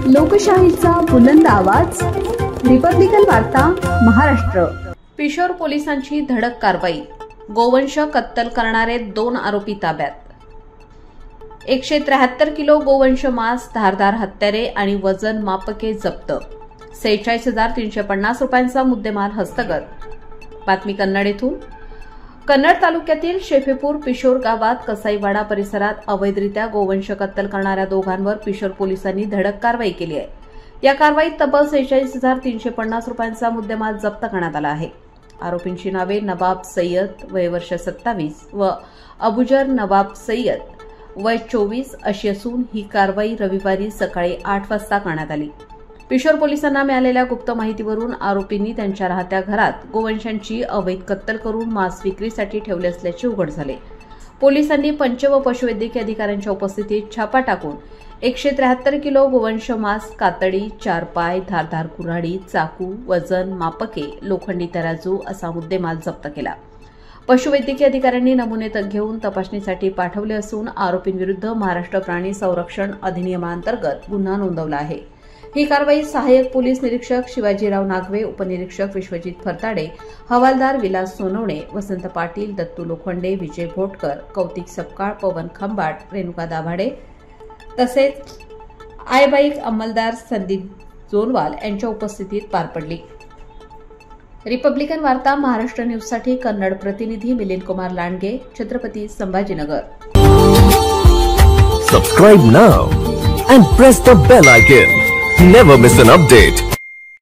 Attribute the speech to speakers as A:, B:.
A: लोकशाहीचा बुलंद आवाज, रिपब्लिकन वार्ता महाराष्ट्र।
B: पिशोर पोलिसांची धडक कारवाई, गोवंश कत्तल करणारे 2 आरोपी ताब्यात। 173 किलो गोवंश मांस, धारदार हत्यारे आणि वजन मापके जप्त। 46,350 रुपयांचा मुद्देमाल हस्तगत। बातमी कन्नड येथून। कन्नड तालुक्यातील शेफेपूर पिशोर गावात कसाईवाडा परिसरात अवैधरित्या गोवंश कत्तल करणाऱ्या दोघांवर पिशोर पोलिसांनी धडक कारवाई केली आहे। या कारवाईत तब्बल 46,350 रुपयांचा मुद्देमाल जप्त करण्यात आला आहे। आरोपींची नावे नवाब सय्यद वय वर्ष 27 व अबुजर नवाब सय्यद वय 24 अशी असून ही कारवाई रविवारी सकाळी 8 वाजता करण्यात आली। पिशोर पोलिसांना मिळालेल्या गुप्त माहितीवरून आरोपींनी त्यांच्या राहत्या घरात गोवंशांची अवैध कत्तल करून मांस विक्रीसाठी ठेवले असल्याचे उघड झाले। पोलिसांनी पंच व पशुवैद्यकीय अधिकाऱ्यांच्या उपस्थितीत छापा टाकून 173 किलो गोवंश मांस, कातडी, 4 पाय, धारदार कुऱ्हाडी, चाकू, वजन मापके, लोखंडी तराजू असा मुद्देमाल जप्त केला। पशुवैद्यकीय अधिकाऱ्यांनी नमुने घेऊन तपासणीसाठी पाठवले असून आरोपींविरुद्ध महाराष्ट्र प्राणी संरक्षण अधिनियमांतर्गत गुन्हा नोंदवला आहे। ही कारवाई सहाय्यक पोलीस निरीक्षक शिवाजीराव नागवे, उपनिरीक्षक विश्वजित फरताडे, हवालदार विलास सोनवणे, वसंत पाटील, दत्तू लोखंडे, विजय भोटकर, कौतिक सपकाळ, पवन खंबाट, रेणुका दाभाडे तसेच आयबाईक अंमलदार संदीप जोनवाल यांच्या उपस्थितीत पार पडली। रिपब्लिकन वार्ता महाराष्ट्र न्यूजसाठी कन्नड प्रतिनिधी Milind Kumar Landge, Chhatrapati Sambhajinagar.
C: Subscribe now and press the bell icon. Never miss an update.